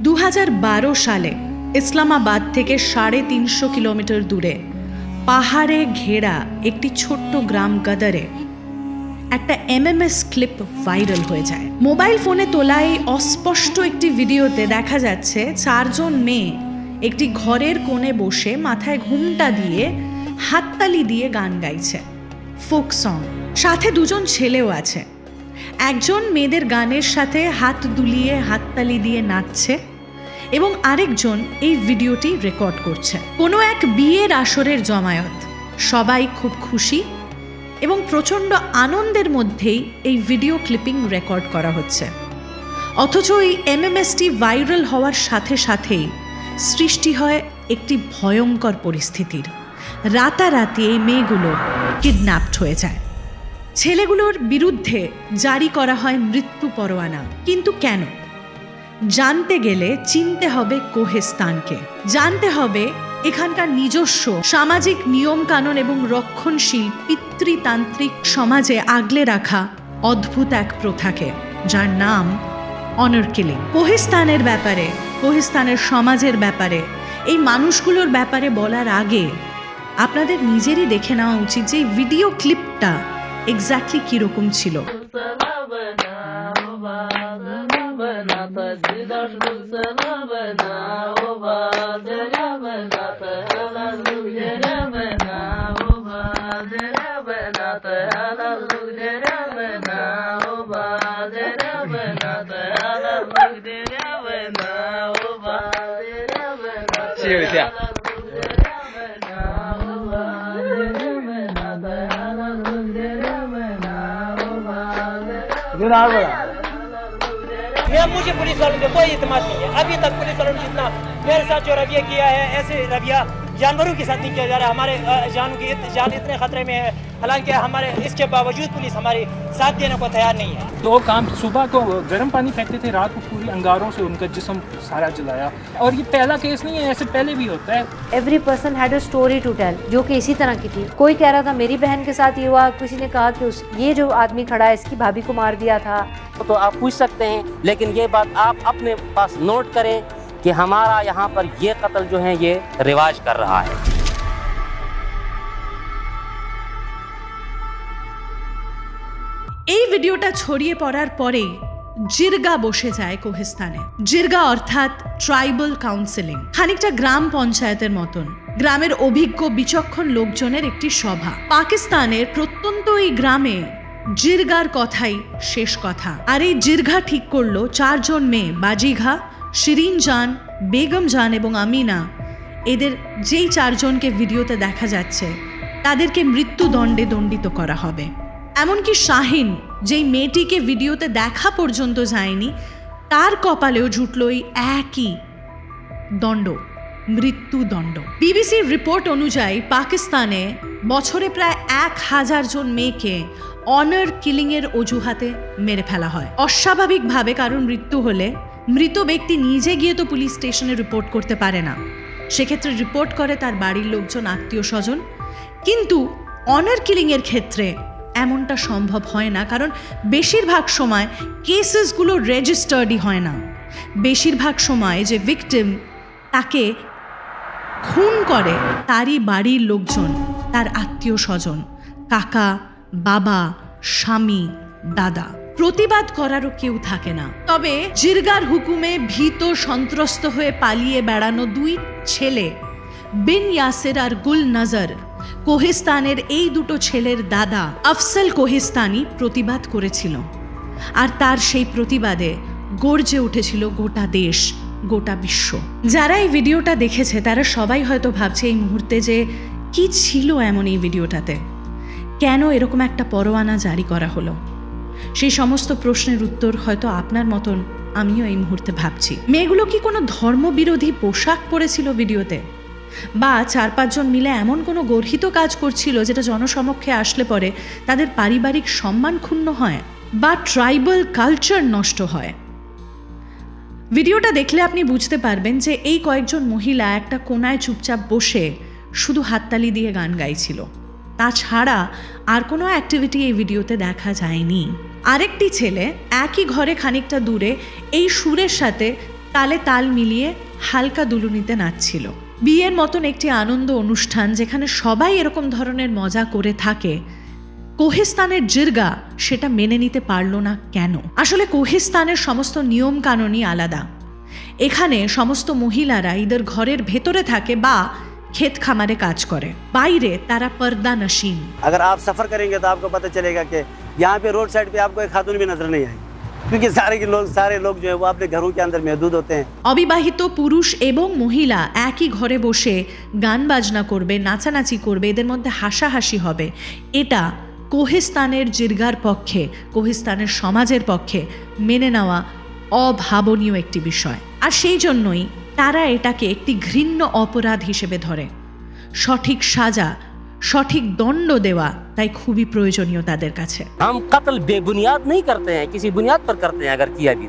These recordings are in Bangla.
2012 সালে ইসলামাবাদ থেকে 350 কিলোমিটার দূরে পাহাড়ে ঘেরা একটি ছোট্ট গ্রাম গদরে একটা এমএমএস ক্লিপ ভাইরাল হয়ে যায়। মোবাইল ফোনে তোলা এই অস্পষ্ট একটি ভিডিওতে দেখা যাচ্ছে 4 জন মেয়ে একটি ঘরের কোণে বসে মাথায় ঘুমটা দিয়ে হাততালি দিয়ে গান গাইছে, ফোক সং। সাথে 2 জন ছেলেও আছে। একজন মেয়েদের গানের সাথে হাত দুলিয়ে হাততালি দিয়ে নাচছে এবং আরেকজন এই ভিডিওটি রেকর্ড করছে। কোনো এক বিয়ের আসরের জমায়েত, সবাই খুব খুশি এবং প্রচণ্ড আনন্দের মধ্যেই এই ভিডিও ক্লিপিং রেকর্ড করা হচ্ছে। অথচ এই এমএমএসটি ভাইরাল হওয়ার সাথে সাথেই সৃষ্টি হয় একটি ভয়ঙ্কর পরিস্থিতির। রাতারাতি এই মেয়েগুলো কিডন্যাপড হয়ে যায়। ছেলেগুলোর বিরুদ্ধে জারি করা হয় মৃত্যু পরোয়ানা। কিন্তু কেন? জানতে গেলে চিনতে হবে কোহেস্তানকে, জানতে হবে এখানকার নিজস্ব সামাজিক নিয়ম কানুন এবং রক্ষণশীল পিতৃতান্ত্রিক সমাজে আগলে রাখা অদ্ভুত এক প্রথাকে, যার নাম অনার কিলিং। কোহেস্তানের ব্যাপারে, কোহেস্তানের সমাজের ব্যাপারে, এই মানুষগুলোর ব্যাপারে বলার আগে আপনাদের নিজেরই দেখে নেওয়া উচিত যে এই ভিডিও ক্লিপটা এক্স্যাক্টলি কিরকম ছিল। मुझे पुलिस वालों पे कोई इत्मीनान नहीं है। अभी तक पुलिस वालों ने जितना मेरे साथ जो रवैया किया है, ऐसे रवैया जानवरों के साथ नहीं किया जा रहा है। हमारे जान इतने खतरे में है, हालांकि हमारे इसके बावजूद पुलिस हमारे साथ देने को तैयार नहीं है। तो काम सुबह को गर्म पानी फेंकते थे, रात को पूरी अंगारों से उनका जिस्म सारा जलाया। और ये पहला केस नहीं है, ऐसे पहले भी होता है। Every person had a story to tell, जो कि इसी तरह की थी। कोई कह रहा था मेरी बहन के साथ ये हुआ, किसी ने कहा कि ये जो आदमी खड़ा है इसकी भाभी को मार दिया था। तो आप पूछ सकते हैं, लेकिन ये बात आप अपने पास नोट करें कि हमारा यहाँ पर ये कत्ल जो है ये रिवाज कर रहा है। এই ভিডিওটা ছড়িয়ে পড়ার পরেই জিরগা বসে যায় কোহেস্তানে। জিরগা অর্থাৎ ট্রাইবাল কাউন্সিলিং, খানিকটা গ্রাম পঞ্চায়েতের মতন। গ্রামের অভিজ্ঞ বিচক্ষণ লোকজনের একটি সভা। পাকিস্তানের প্রত্যন্ত এই গ্রামে জিরগার কথাই শেষ কথা। আর এই জিরগা ঠিক করলো 4 জন মেয়ে, বাজিঘা, শিরিন জান, বেগম জান এবং আমিনা, এদের যেই 4 জনকে ভিডিওতে দেখা যাচ্ছে তাদেরকে মৃত্যুদণ্ডে দণ্ডিত করা হবে। এমনকি শাহিন, যেই মেয়েটিকে ভিডিওতে দেখা পর্যন্ত যায়নি, তার কপালেও জুটল এই একই দণ্ড, মৃত্যুদণ্ড। বিবিসির রিপোর্ট অনুযায়ী পাকিস্তানে বছরে প্রায় 1000 জন মেয়েকে অনার কিলিংয়ের অজুহাতে মেরে ফেলা হয়। অস্বাভাবিকভাবে কারণ মৃত্যু হলে মৃত ব্যক্তি নিজে গিয়ে তো পুলিশ স্টেশনে রিপোর্ট করতে পারে না, সেক্ষেত্রে রিপোর্ট করে তার বাড়ির লোকজন, আত্মীয় স্বজন। কিন্তু অনার কিলিংয়ের ক্ষেত্রে এমনটা সম্ভব হয় না, কারণ বেশিরভাগ সময় কেসেসগুলো রেজিস্টার্ডই হয় না। বেশিরভাগ সময় যে ভিকটিম তাকে খুন করে তারই বাড়ির লোকজন, তার আত্মীয় স্বজন, কাকা, বাবা, স্বামী, দাদা। প্রতিবাদ করারও কেউ থাকে না। তবে জিরগার হুকুমে ভীত সন্ত্রস্ত হয়ে পালিয়ে বেড়ানো 2 ছেলে, বিন ইয়াসির আর গুল নজর, কোহেস্তানের এই 2 ছেলের দাদা আফসল কোহেস্তানি প্রতিবাদ করেছিল। আর তার সেই প্রতিবাদে গর্জে উঠেছিল গোটা দেশ, গোটা বিশ্ব। যারা এই ভিডিওটা দেখেছে তারা সবাই হয়তো ভাবছে এই মুহূর্তে যে কি ছিল এমন এই ভিডিওটাতে, কেন এরকম একটা পরোয়ানা জারি করা হলো। সেই সমস্ত প্রশ্নের উত্তর হয়তো আপনার মতন আমিও এই মুহূর্তে ভাবছি। মেয়েগুলো কি কোনো ধর্মবিরোধী পোশাক পরেছিল ভিডিওতে, বা 4-5 জন মিলে এমন কোনো গর্হিত কাজ করছিল যেটা জনসমক্ষে আসলে পরে তাদের পারিবারিক সম্মান ক্ষুণ্ণ হয় বা ট্রাইবাল কালচার নষ্ট হয়? ভিডিওটা দেখলে আপনি বুঝতে পারবেন যে এই কয়েকজন মহিলা একটা কোনায় চুপচাপ বসে শুধু হাততালি দিয়ে গান গাইছিল। তাছাড়া আর কোনো অ্যাক্টিভিটি এই ভিডিওতে দেখা যায়নি। আরেকটি ছেলে একই ঘরে খানিকটা দূরে এই সুরের সাথে তালে তাল মিলিয়ে হালকা দুলুনিতে নাচছিল। বিয়ের মতন একটি আনন্দ অনুষ্ঠান যেখানে সবাই এরকম ধরনের মজা করে থাকে, কোহিস্তানের জিরগা সেটা মেনে নিতে পারল না কেন? আসলে কোহিস্তানের সমস্ত নিয়ম কানুনই আলাদা। এখানে সমস্ত মহিলারা ইদের ঘরের ভেতরে থাকে বা खेत खामारे काज करे, बाहरे तारा पर्दा नशीन। अगर आप सफर करेंगे तो आपको पता चलेगा कि यहाँ पे रोड साइड पे आपको एक खातून भी नजर नहीं आएगी, क्योंकि सारे लोग जो है वो अपने घरों के अंदर महदूद होते हैं। অবিবাহিত পুরুষ এবং মহিলা একই ঘরে বসে গান বাজনা করবে, নাচানাচি করবে, এদের মধ্যে হাসাহাসি হবে। এটা কোহিস্তানের জিরগার পক্ষে, কোহিস্তানের সমাজের পক্ষে মেনে নেওয়া অভাবনীয় একটি বিষয়। আর সেই জন্যই তারা এটাকে একটি ঘৃণ্য অপরাধ হিসেবে ধরে। সঠিক সাজা, সঠিক দণ্ড দেওয়া তাই খুবই প্রয়োজনীয় তাদের কাছে। हम कत्ल बेबुनियाद नहीं करते हैं, किसी बुनियाद पर करते हैं अगर किया भी,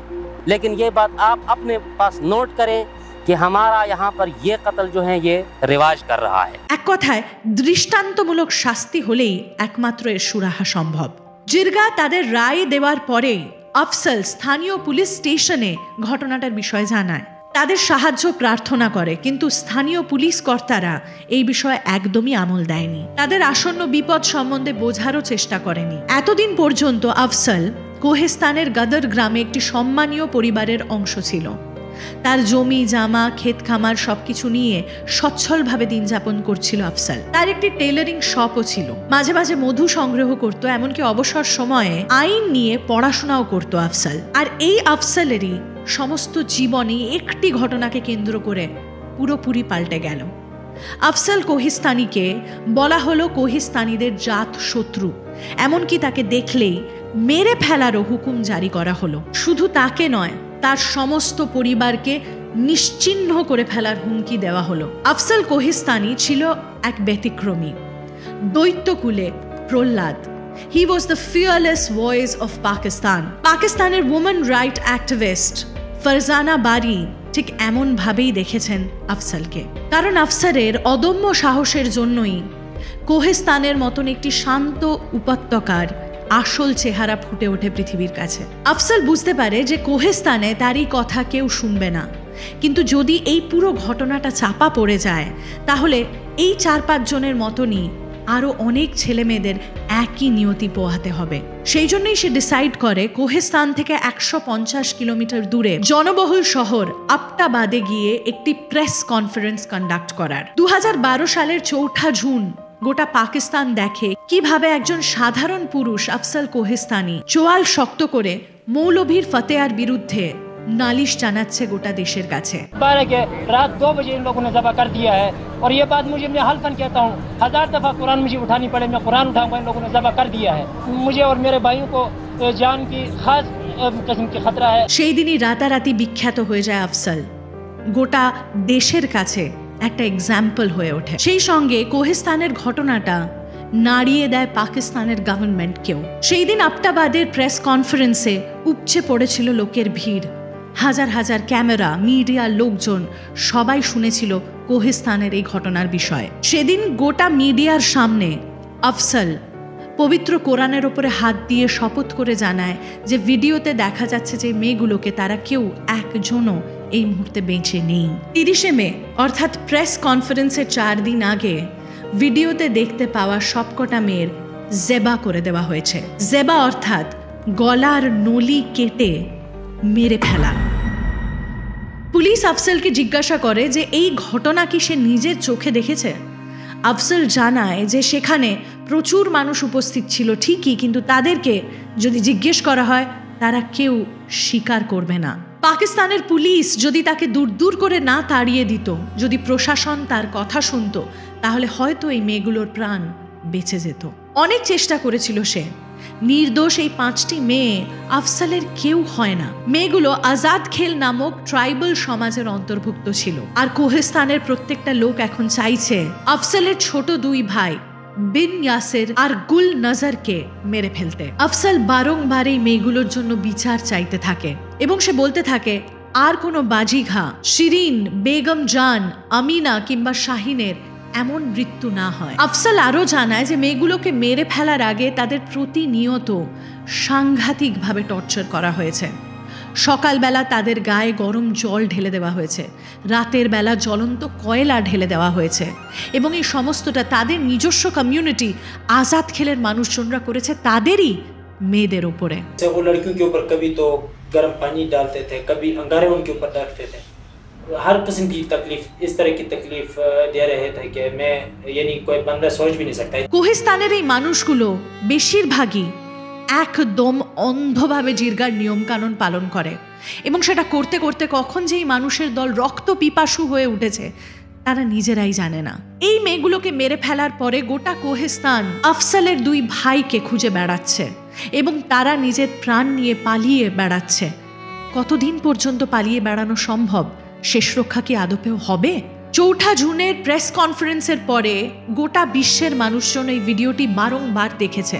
लेकिन ये बात आप अपने पास नोट करें कि हमारा यहाँ पर ये कत्ल जो है ये रिवाज कर रहा है। এক কথায় দৃষ্টান্তমূলক শাস্তি হলেই একমাত্র এর সুরাহা সম্ভব। জিরগা তাদের রায় দেওয়ার পরেই আফসল স্থানীয় পুলিশ স্টেশনে ঘটনাটার বিষয়ে জানায়, তাদের সাহায্য প্রার্থনা করে, কিন্তু স্থানীয় পুলিশ কর্তারা এই বিষয়ে একদমই আমল দেয়নি, তাদের আসন্ন বিপদ সম্বন্ধে বোঝারও চেষ্টা করেনি। এতদিন পর্যন্ত আফসল কোহিস্তানের গদর গ্রামে একটি সম্মানীয় পরিবারের অংশ ছিল। তার জমি জামা ক্ষেত খামার সবকিছু নিয়ে সচ্ছলভাবে দিন যাপন করছিল আফসল। তার একটি টেলারিং শপও ছিল, মাঝে মাঝে মধু সংগ্রহ করত, এমনকি অবসর সময়ে আইন নিয়ে পড়াশোনাও করত আফসল। আর এই আফসলেরই সমস্ত জীবনে একটি ঘটনাকে কেন্দ্র করে পুরোপুরি পাল্টে গেল। আফসল কোহিস্তানিকে বলা হলো কোহিস্তানিদের জাত শত্রু, এমনকি তাকে দেখলেই মেরে ফেলারও হুকুম জারি করা হলো। শুধু তাকে নয়, তার সমস্ত পরিবারকে নিশ্চিহ্ন করে ফেলার হুমকি দেওয়া হলো। আফসল কোহিস্তানি ছিল এক ব্যতিক্রমী, দৈত্যকুলে Prahlad. He was the fearless voice of Pakistan. পাকিস্তানের women right activist ফারজানা বারি ঠিক এমন ভাবেই দেখেছেন আফসলকে, কারণ আফসরের অদম্য সাহসের জন্যই কোহিস্তানের মতন একটি শান্ত উপত্যকার আসল চেহারা ফুটে ওঠে পৃথিবীর কাছে। আফসল বুঝতে পারে যে কোহিস্তানে তারই কথা কেউ শুনবে না, কিন্তু যদি এই পুরো ঘটনাটা চাপা পড়ে যায় তাহলে এই 4-5 জনের মতনই আরও অনেক ছেলে মেয়েদের একই নিয়তি পোহাতে হবে। সেই জন্যই সে ডিসাইড করে কোহিস্তান থেকে 150 কিলোমিটার দূরে জনবহুল শহর আবটাবাদে গিয়ে একটি প্রেস কনফারেন্স কন্ডাক্ট করার। 2012 সালের 4 জুন গোটা পাকিস্তান দেখে কিভাবে একজন সাধারণ পুরুষ আফসল কোহিস্তানি চোয়াল শক্ত করে মৌলভীর ফতেয়ার বিরুদ্ধে नालिश জানাচ্ছে গোটা দেশের কাছে। रात 2 बजे इन लोगों ने ज़बह कर दिया है, और ये बात मुझे मैं हल्फन कहता हूँ, 1000 दफ़ा कुरान मुझे उठानी पड़े, मैं कुरान उठाऊंगा, इन लोगों ने ज़बह कर दिया है। मुझे और मेरे भाइयों को जान की खास किस्म की खतरा है। সেই দিনই রাতারাতি বিখ্যাত হয়ে যায় আফসল, গোটা দেশের কাছে একটা এক্সাম্পল হয়ে ওঠে। সেই সঙ্গে কোহিস্তানের ঘটনাটা নাড়িয়ে দেয় পাকিস্তানের গভর্নমেন্টকেও। সেই দিন আবটাবাদের প্রেস কনফারেন্সে উপচে পড়েছিল লোকের ভিড়, হাজার হাজার ক্যামেরা, মিডিয়া, লোকজন সবাই শুনেছিল কোহিস্তানের এই ঘটনার বিষয়ে। সেদিন গোটা মিডিয়ার সামনে আফসল পবিত্র কোরআনের ওপরে হাত দিয়ে শপথ করে জানায় যে ভিডিওতে দেখা যাচ্ছে যে মেয়েগুলোকে তারা কেউ একজনও এই মুহূর্তে বেঁচে নেই। 30 মে অর্থাৎ প্রেস কনফারেন্সের 4 দিন আগে ভিডিওতে দেখতে পাওয়া সবকটা মেয়ের জেবা করে দেওয়া হয়েছে। জেবা অর্থাৎ গলার নলি কেটে মেরে ফেলা। পুলিশ আফসলকে জিজ্ঞাসা করে যে এই ঘটনা কি সে নিজের চোখে দেখেছে। আফসল জানায় যে সেখানে প্রচুর মানুষ উপস্থিত ছিল ঠিকই, কিন্তু তাদেরকে যদি জিজ্ঞেস করা হয় তারা কেউ স্বীকার করবে না। পাকিস্তানের পুলিশ যদি তাকে দূর দূর করে না তাড়িয়ে দিত, যদি প্রশাসন তার কথা শুনত, তাহলে হয়তো এই মেয়েগুলোর প্রাণ বেঁচে যেত। অনেক চেষ্টা করেছিল সে। নির্দোষ এই 5টি মেয়ে আফসলের কেউ হয় না। মেয়েগুলো আজাদ খেল নামক ট্রাইবাল সমাজের অন্তর্ভুক্ত ছিল। আর কোহিস্তানের প্রত্যেকটা লোক এখন চাইছে আফসলের ছোট 2 ভাই বিন ইয়াসের আর গুল নজরকে মেরে ফেলতে। আফসল বারংবার এই মেয়েগুলোর জন্য বিচার চাইতে থাকে এবং সে বলতে থাকে আর কোনো বাজিঘা, শিরিন, বেগম জান, আমিনা কিংবা শাহিনের এমন মৃত্যু না হয়। আফসল আরও জানায় যে মেয়েগুলোকে মেরে ফেলার আগে তাদের প্রতিনিয়ত সাংঘাতিকভাবে টর্চার করা হয়েছে। সকালবেলা তাদের গায়ে গরম জল ঢেলে দেওয়া হয়েছে, রাতের বেলা জ্বলন্ত কয়লা ঢেলে দেওয়া হয়েছে, এবং এই সমস্তটা তাদের নিজস্ব কমিউনিটি আজাদ খেলের মানুষজনরা করেছে তাদেরই মেয়েদের উপরে। वो लड़कियों के ऊपर कभी तो गर्म पानी डालते थे, कभी अंगारे उनके ऊपर रखते थे, हर किस्म की तकलीफ, इस तरह की तकलीफ दे रहे थे कि मैं यानी कोई बंदा सोच भी नहीं सकता। কোহিস্তানের এই মানুষগুলো বেশিরভাগই একদম অন্ধভাবে জিরগার নিয়মকানুন পালন করে, এবং সেটা করতে করতে কখন যে এই মানুষের দল রক্ত পিপাসু হয়ে উঠেছে তারা নিজেরাই জানে না। এই মেয়েগুলোকে মেরে ফেলার পরে গোটা কোহিস্তান আফসালের 2 ভাইকে খুঁজে বেড়াচ্ছে এবং তারা নিজের প্রাণ নিয়ে পালিয়ে বেড়াচ্ছে। কতদিন পর্যন্ত পালিয়ে বেড়ানো সম্ভব? শেষ রক্ষা কি আদপেও হবে? 4 জুনের প্রেস কনফারেন্সের পরে গোটা বিশ্বের মানুষজন এই ভিডিওটি বারংবার দেখেছে,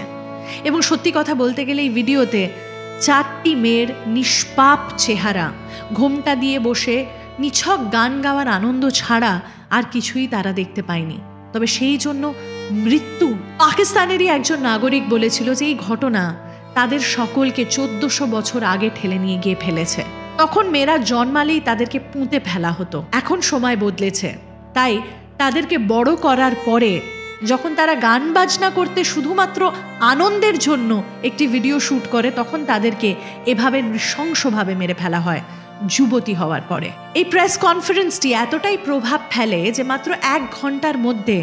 এবং সত্যি কথা বলতে গেলে এই ভিডিওতে 4টি মেয়ের নিষ্পাপ চেহারা, ঘোমটা দিয়ে বসে নিছক গান গাওয়ার আনন্দ ছাড়া আর কিছুই তারা দেখতে পায়নি। তবে সেই জন্য মৃত্যু। পাকিস্তানেরই একজন নাগরিক বলেছিল যে এই ঘটনা তাদের সকলকে 1400 বছর আগে ঠেলে নিয়ে গিয়ে ফেলেছে। তখন মেয়েরা জন্মালেই তাদেরকে পুঁতে ফেলা হতো, এখন সময় বদলেছে, তাই তাদেরকে বড় করার পরে যখন তারা গান বাজনা করতে শুধুমাত্র আনন্দের জন্য একটি ভিডিও শ্যুট করে, তখন তাদেরকে এভাবে নৃশংসভাবে মেরে ফেলা হয় যুবতী হওয়ার পরে। এই প্রেস কনফারেন্সটি এতটাই প্রভাব ফেলে যে মাত্র 1 ঘন্টার মধ্যে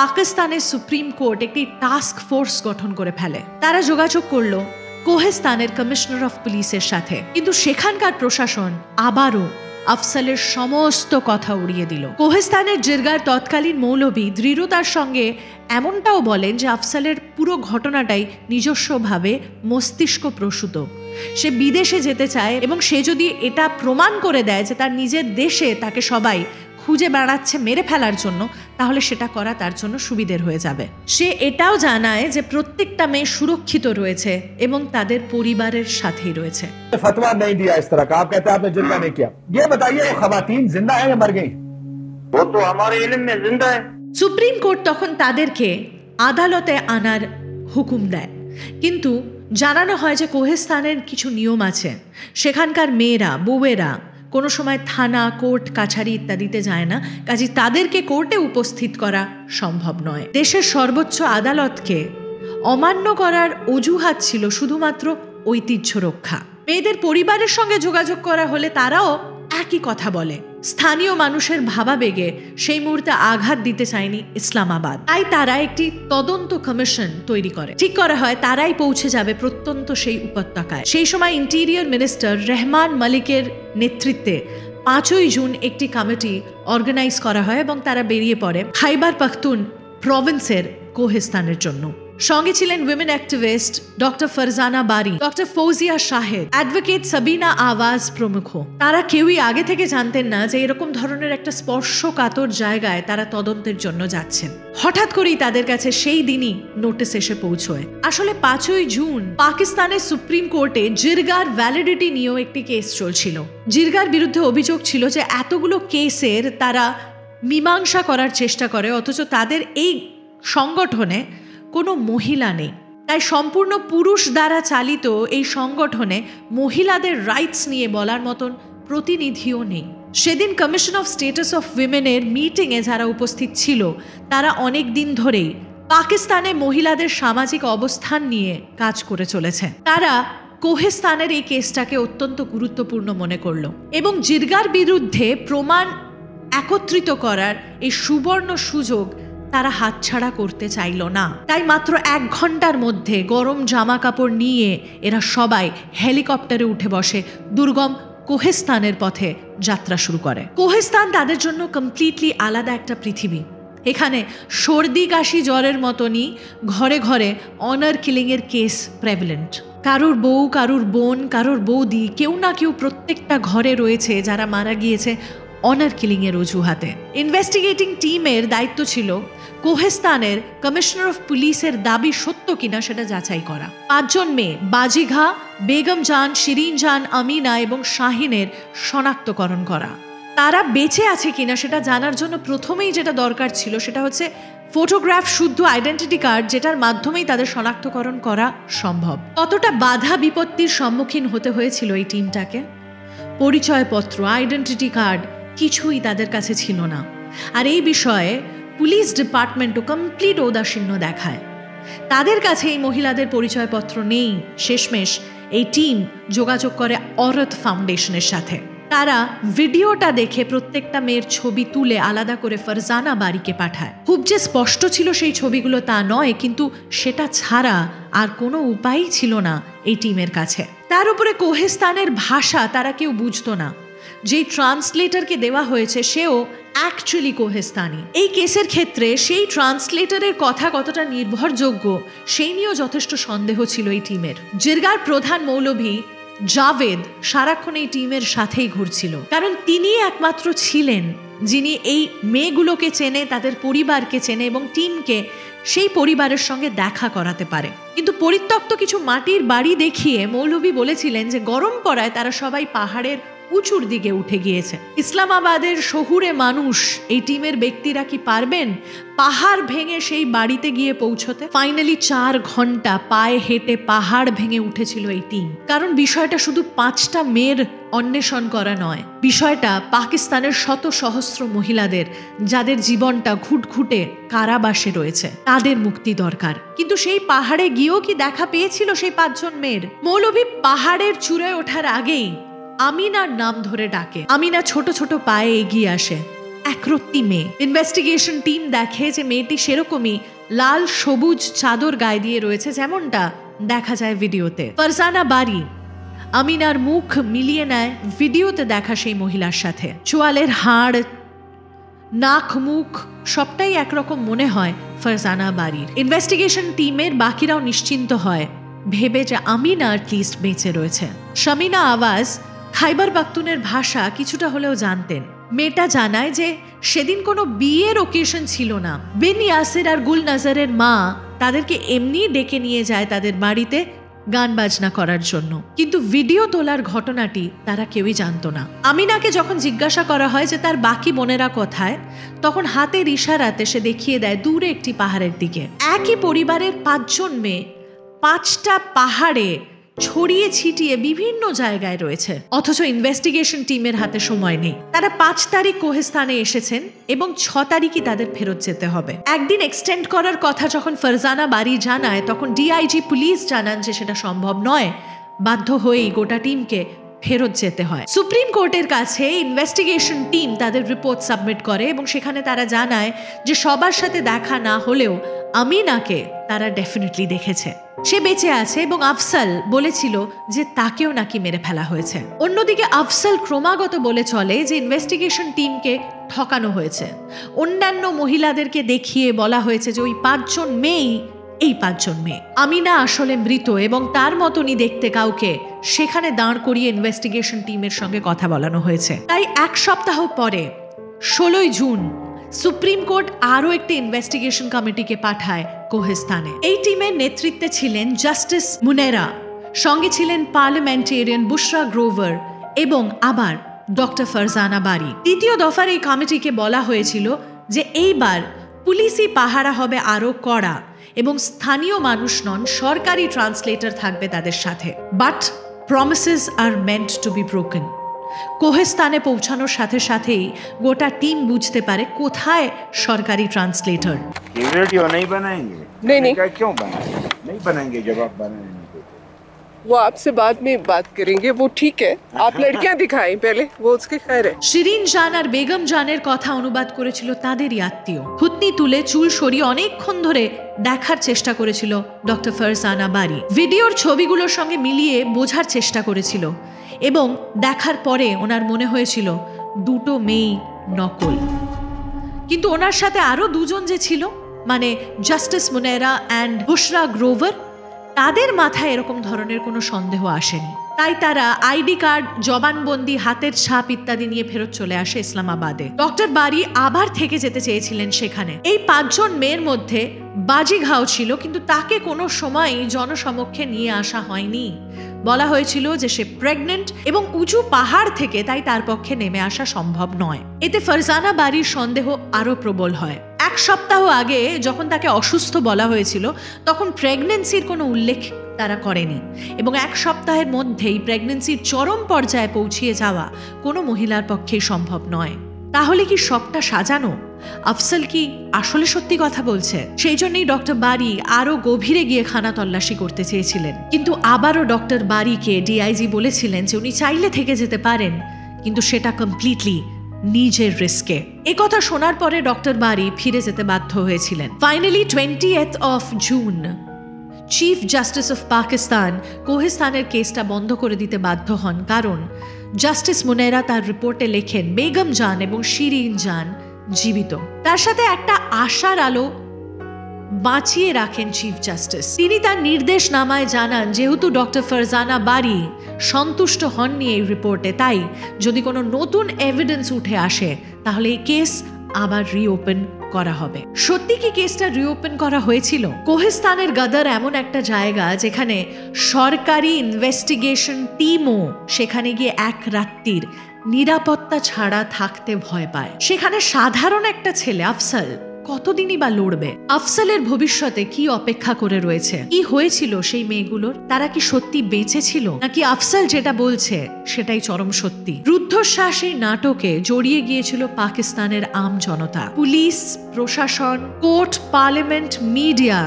পাকিস্তানের সুপ্রিম কোর্ট একটি টাস্ক ফোর্স গঠন করে ফেলে। তারা যোগাযোগ করলো কোহিস্তানের কমিশনার অফ পুলিশের সাথে, কিন্তু সেখানকার প্রশাসন আবারও আফসালের সমস্ত কথা উড়িয়ে দিল। কোহিস্তানের জিরগার তৎকালীন মৌলবী দৃঢ়তার সঙ্গে এমনটাও বলেন যে আফসালের পুরো ঘটনাটাই নিজস্বভাবে মস্তিষ্ক প্রসূত। সে বিদেশে যেতে চায়, এবং সে যদি এটা প্রমাণ করে দেয় যে তার নিজের দেশে তাকে সবাই খুঁজে বেড়াচ্ছে মেরে ফেলার জন্য, তাহলে সেটা করা তার জন্য সুবিধের হয়ে যাবে। সে এটাও জানায় যে প্রত্যেকটা মেয়ে সুরক্ষিত রয়েছে এবং তাদের পরিবারের সাথেই রয়েছে। फतवा नहीं दिया इस तरह का, आप कहते हैं आपने जिंदा नहीं किया, ये बताइए वो खवातीन जिंदा है या मर गई? वो तो हमारे इल्म में जिंदा है। সুপ্রিম কোর্ট তখন তাদেরকে আদালতে আনার হুকুম দেয়, কিন্তু জানানো হয় যে কোহিস্তানের কিছু নিয়ম আছে, সেখানকার মেয়েরা বউয়েরা কোনো সময় থানা, কোর্ট, কাছারি ইত্যাদিতে যায় না, কাজে তাদেরকে কোর্টে উপস্থিত করা সম্ভব নয়। দেশের সর্বোচ্চ আদালতকে অমান্য করার অজুহাত ছিল শুধুমাত্র ঐতিহ্য রক্ষা। মেয়েদের পরিবারের সঙ্গে যোগাযোগ করা হলে তারাও একই কথা বলে। স্থানীয় মানুষের ভাবাবেগে সেই মুহূর্তে আঘাত দিতে চায়নি ইসলামাবাদ, তাই তারা একটি তদন্ত কমিশন তৈরি করে। ঠিক করা হয় তারাই পৌঁছে যাবে প্রত্যন্ত সেই উপত্যকায়। সেই সময় ইন্টেরিয়র মিনিস্টার রেহমান মালিকের নেতৃত্বে 5ই জুন একটি কমিটি অর্গানাইজ করা হয় এবং তারা বেরিয়ে পড়ে খাইবার পাখতুন প্রভিন্সের কোহিস্তানের জন্য। সঙ্গে ছিলেন উইমেন অ্যাক্টিভিস্ট ডক্টর ফারজানা বারি, ডক্টর ফৌজিয়া শাহেদ, অ্যাডভোকেট সাবিনা আওয়াজ প্রমুখ। তারা কেউই আগে থেকে জানতেন না যে এরকম ধরনের একটা স্পর্শকাতর জায়গায় তারা তদন্তের জন্য যাচ্ছেন। হঠাৎ করেই তাদের কাছে সেই দিনই নোটিশ এসে পৌঁছয়। আসলে 5ই জুন পাকিস্তানের সুপ্রিম কোর্টে জিরগার ভ্যালিডিটি নিয়েও একটি কেস চলছিল। জিরগার বিরুদ্ধে অভিযোগ ছিল যে এতগুলো কেসের তারা মীমাংসা করার চেষ্টা করে, অথচ তাদের এই সংগঠনে কোনো মহিলা নেই। তাই সম্পূর্ণ পুরুষ দ্বারা চালিত এই সংগঠনে মহিলাদের রাইটস নিয়ে বলার মতন প্রতিনিধিও নেই। সেদিন কমিশন অফ স্টেটাস অফ উইমেনের মিটিংয়ে যারা উপস্থিত ছিল তারা অনেক দিন ধরেই পাকিস্তানে মহিলাদের সামাজিক অবস্থান নিয়ে কাজ করে চলেছে। তারা কোহিস্তানের এই কেসটাকে অত্যন্ত গুরুত্বপূর্ণ মনে করল এবং জিরগার বিরুদ্ধে প্রমাণ একত্রিত করার এই সুবর্ণ সুযোগ তারা হাতছাড়া করতে চাইল না। তাই মাত্র 1 ঘন্টার মধ্যে গরম জামা কাপড় নিয়ে এরা সবাই হেলিকপ্টারে উঠে বসে দুর্গম কোহিস্তানের পথে যাত্রা শুরু করে। কোহিস্তান তাদের জন্য কমপ্লিটলি আলাদা একটা পৃথিবী। এখানে সর্দি কাশি জ্বরের মতনই ঘরে ঘরে অনার কিলিংয়ের কেস প্রেভেলেন্ট। কারোর বউ, কারোর বোন, কারোর বৌদি, কেউ না কেউ প্রত্যেকটা ঘরে রয়েছে যারা মারা গিয়েছে অনার কিলিংয়ের অজুহাতে। ইনভেস্টিগেটিং টিমের দায়িত্ব ছিল কোহিস্তানের কমিশনার অফ পুলিশের দাবি সত্য কিনা সেটা যাচাই করা। 5 জন মেয়ে বাজিঘা, বেগম জান, শিরিন জান, আমিনা এবং শাহিনের শনাক্তকরণ করা। তারা বেঁচে আছে কিনা সেটা জানার জন্য প্রথমেই যেটা দরকার ছিল সেটা হচ্ছে ফটোগ্রাফ শুদ্ধ আইডেন্টিটি কার্ড, যেটার মাধ্যমেই তাদের শনাক্তকরণ করা সম্ভব। কতটা বাধা বিপত্তির সম্মুখীন হতে হয়েছিল এই টিমটাকে। পরিচয়পত্র, আইডেন্টিটি কার্ড কিছুই তাদের কাছে ছিল না। আর এই বিষয়ে পুলিশ ডিপার্টমেন্টও কমপ্লিট ঔদাসীন্য দেখায়। তাদের কাছে এই মহিলাদের পরিচয়পত্র নেই। শেষমেশ এই টিম যোগাযোগ করে অরথ ফাউন্ডেশনের সাথে। তারা ভিডিওটা দেখে প্রত্যেকটা মেয়ের ছবি তুলে আলাদা করে ফারজানা বাড়িকে পাঠায়। খুব যে স্পষ্ট ছিল সেই ছবিগুলো তা নয়, কিন্তু সেটা ছাড়া আর কোনো উপায়ই ছিল না এই টিমের কাছে। তার উপরে কোহেস্তানের ভাষা তারা কেউ বুঝতো না। যেই ট্রান্সলেটরকে দেওয়া হয়েছে সেও অ্যাকচুয়ালি কোহেস্তানি। এই কেসের ক্ষেত্রে সেই ট্রান্সলেটরের কথা কতটা নির্ভরযোগ্য সেই নিয়েও যথেষ্ট সন্দেহ ছিল এই টিমের। জিরগার প্রধান মৌলভী জাভেদ সারাক্ষণ এই টিমের সাথেই ঘুরছিল, কারণ তিনি একমাত্র ছিলেন যিনি এই মেয়েগুলোকে চেনে, তাদের পরিবারকে চেনে এবং টিমকে সেই পরিবারের সঙ্গে দেখা করাতে পারে। কিন্তু পরিত্যক্ত কিছু মাটির বাড়ি দেখিয়ে মৌলভী বলেছিলেন যে গরম পড়ায় তারা সবাই পাহাড়ের উঁচুর দিকে উঠে গিয়েছে। ইসলামাবাদের শহুরে মানুষ, এই টিমের ব্যক্তিরা কি পারবেন পাহাড় ভেঙে সেই বাড়িতে গিয়ে পৌঁছতে? ফাইনালি 4 ঘন্টা পায়ে হেঁটে পাহাড় ভেঙে উঠেছিল এই টিম। কারণ বিষয়টা শুধু 5টা মেয়ের অন্বেষণ করা নয়, বিষয়টা পাকিস্তানের শত সহস্র মহিলাদের যাদের জীবনটা ঘুটঘুটে কারাবাসে রয়েছে, তাদের মুক্তি দরকার। কিন্তু সেই পাহাড়ে গিয়েও কি দেখা পেয়েছিল সেই 5 জন মেয়ের? মৌলভী পাহাড়ের চূড়ায় ওঠার আগেই আমিনার নাম ধরে ডাকে। আমিনা ছোট ছোট পায়ে এগিয়ে আসে, একরত্তি মেয়ে। ইনভেস্টিগেশন টিম দেখে যে মেয়েটি সেরকমই লাল সবুজ চাদর গায়ে দিয়ে রয়েছে যেমনটা দেখা যায় ভিডিওতে। ফারজানা বারি আমিনার মুখ মিলিয়ে নেয় ভিডিওতে দেখা সেই মহিলার সাথে। চোয়ালের হাড়, নাক, মুখ সবটাই একরকম মনে হয় ফারজানা বারির। ইনভেস্টিগেশন টিমের বাকিরাও নিশ্চিন্ত হয় ভেবে যে আমিনা অ্যাটলিস্ট বেঁচে রয়েছে। শামিনা আওয়াজ খাইবার পাখতুনের ভাষা কিছুটা হলেও জানতেন। মেয়েটা জানায় যে সেদিন কোনো বিয়ের ওকেশন ছিল না। বিন ইয়াসির আর গুল নজরের মা তাদেরকে এমনি ডেকে নিয়ে যায় তাদের বাড়িতে গান বাজনা করার জন্য, কিন্তু ভিডিও তোলার ঘটনাটি তারা কেউই জানতো না। আমিনাকে যখন জিজ্ঞাসা করা হয় যে তার বাকি বোনেরা কোথায়, তখন হাতের ইশারাতে সে দেখিয়ে দেয় দূরে একটি পাহাড়ের দিকে। একই পরিবারের 5 জন মেয়ে 5টা পাহাড়ে ছড়িয়ে ছিটিয়ে বিভিন্ন জায়গায় রয়েছে, অথচ ইনভেস্টিগেশন টিমের হাতে সময় নেই। তারা 5 তারিখ কোহেস্তানে এসেছেন এবং 6 তারিখই তাদের ফেরত যেতে হবে। একদিন এক্সটেন্ড করার কথা যখন ফারজানা বারি জানায়, তখন ডিআইজি পুলিশ জানান যে সেটা সম্ভব নয়। বাধ্য হয়েই গোটা টিমকে ফেরত যেতে হয়। সুপ্রিম কোর্টের কাছে ইনভেস্টিগেশন টিম তাদের রিপোর্ট সাবমিট করে এবং সেখানে তারা জানায় যে সবার সাথে দেখা না হলেও আমিনাকে তারা ডেফিনেটলি দেখেছে, সে বেঁচে আছে এবং আফসাল বলেছিল যে তাকেও নাকি মেরে ফেলা হয়েছে। অন্যদিকে আফসাল ক্রমাগত বলে চলে যে ইনভেস্টিগেশন টিমকে ঠকানো হয়েছে। অন্যান্য মহিলাদেরকে দেখিয়ে বলা হয়েছে যে ওই 5 জন মেয়েই এই 5 জন মেয়ে। আমিনা আসলে মৃত এবং তার মতনই দেখতে কাউকে সেখানে দাঁড় করিয়ে ইনভেস্টিগেশন টিমের সঙ্গে কথা বলানো হয়েছে। তাই 1 সপ্তাহ পরে 16 জুন সুপ্রিম কোর্ট আরও একটি ইনভেস্টিগেশন কমিটিকে পাঠায় কোহেস্তানে। এই টিমের নেতৃত্বে ছিলেন জাস্টিস মুনেরা, সঙ্গে ছিলেন পার্লামেন্টেরিয়ান বুশরা গ্রোভার এবং আবার ডক্টর ফারজানা বারি। 3য় দফার এই কমিটিকে বলা হয়েছিল যে এইবার পুলিশি পাহারা হবে আরও কড়া এবং স্থানীয় মানুষ নন, সরকারি ট্রান্সলেটর থাকবে তাদের সাথে। But promises are meant to be broken. কোহেস্তানে পৌঁছানোর সাথে সাথেই গোটা টিম বুঝতে পারে কোথায় সরকারি ট্রান্সলেটর। वीडियो नहीं बनाएंगे? नहीं क्यों बनाएंगे? नहीं बनाएंगे जब आप बनाएंगे वो आपसे बाद में बात करेंगे, वो ठीक है। आप लड़कियां दिखाएं पहले, वो उसके खैर है। শিরিন জান আর বেগম জানের কথা অনুবাদ করেছিল তাদেরই আত্মীয়। হুতনি তুলে চুল সরিয়ে অনেকক্ষণ ধরে দেখার চেষ্টা করেছিল ডক্টর ফারজানা বারি। ভিডিওর ছবিগুলোর সঙ্গে মিলিয়ে বোঝার চেষ্টা করেছিল এবং দেখার পরে ওনার মনে হয়েছিল 2টো মেয়ে নকল। কিন্তু ওনার সাথে আরও 2 জন যে ছিল, মানে জাস্টিস মুনেরা অ্যান্ড বুশরা গ্রোভার, তাদের মাথায় এরকম ধরনের কোনো সন্দেহ আসেনি। তাই তারা আইডি কার্ড, জবানবন্দি, হাতের ছাপ ইত্যাদি নিয়ে ফেরত চলে আসে ইসলামাবাদে। ডক্টর বারি আবার থেকে যেতে চেয়েছিলেন সেখানে। এই 5 জন মেয়ের মধ্যে বাজি ঘাও ছিল, কিন্তু তাকে কোনো সময়ই জনসমক্ষে নিয়ে আসা হয়নি। বলা হয়েছিল যে সে প্রেগনেন্ট এবং উঁচু পাহাড় থেকে, তাই তার পক্ষে নেমে আসা সম্ভব নয়। এতে ফারজানা বারির সন্দেহ আরো প্রবল হয়। 1 সপ্তাহ আগে যখন তাকে অসুস্থ বলা হয়েছিল তখন প্রেগন্যান্সির কোনো উল্লেখ তারা করেনি, এবং 1 সপ্তাহের মধ্যেই প্রেগন্যান্সির চরম পর্যায়ে পৌঁছিয়ে যাওয়া কোনো মহিলার পক্ষেই সম্ভব নয়। তাহলে কি সবটা সাজানো? আফসল কি আসলে সত্যি কথা বলছে? সেই জন্যই ডক্টর বারি আরো গভীরে গিয়ে খানা তল্লাশি করতে চেয়েছিলেন, কিন্তু আবারও ডক্টর বারিকে ডিআইজি বলেছিলেন যে উনি চাইলে থেকে যেতে পারেন, কিন্তু সেটা কমপ্লিটলি নিজের রিস্কে। একথা শোনার পরে ডক্টর বারি ফিরে যেতে বাধ্য হয়েছিলেন। Finally 20th of June chief justice of Pakistan কোহিস্তানের কেসটা বন্ধ করে দিতে বাধ্য হন, কারণ জাস্টিস মুনেরা তার রিপোর্টে লেখেন বেগম জান এবং শিরিন জান জীবিত। তার সাথে একটা আশার আলো বাঁচিয়ে রাখেন চিফ জাস্টিস। তিনি তার নির্দেশনামায় জানান যেহেতু ডক্টর ফারজানা বারি সন্তুষ্ট হননি এই রিপোর্টে, তাই যদি কোনো নতুন এভিডেন্স উঠে আসে তাহলে এই কেস আবার রিওপেন করা হবে। সত্যি কি কেসটা রিওপেন করা হয়েছিল? কোহিস্তানের গদর এমন একটা জায়গা যেখানে সরকারি ইনভেস্টিগেশন টিমও সেখানে গিয়ে এক রাত্রির নিরাপত্তা ছাড়া থাকতে ভয় পায়। সেখানে সাধারণ একটা ছেলে আফসল কতদিনই বা লড়বে? আফসলের ভবিষ্যতে কি অপেক্ষা করে রয়েছে? কি হয়েছিল সেই মেয়েগুলোর? তারা কি সত্যি বেঁচে ছিল, নাকি আফসল যেটা বলছে সেটাই চরম সত্যি? রুদ্ধশ্বাস এই নাটকে জড়িয়ে গিয়েছিল পাকিস্তানের আম জনতা, পুলিশ প্রশাসন, কোর্ট, পার্লামেন্ট, মিডিয়া,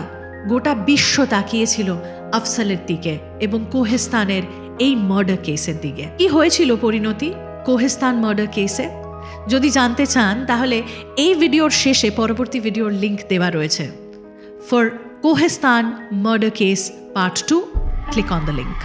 গোটা বিশ্ব তাকিয়েছিল আফসলের দিকে এবং কোহিস্তানের এই মার্ডার কেসের দিকে। কি হয়েছিল পরিণতি কোহিস্তান মার্ডার কেসে? যদি জানতে চান তাহলে এই ভিডিওর শেষে পরবর্তী ভিডিওর লিংক দেওয়া রয়েছে। For Kohistan murder case part 2, click on the link.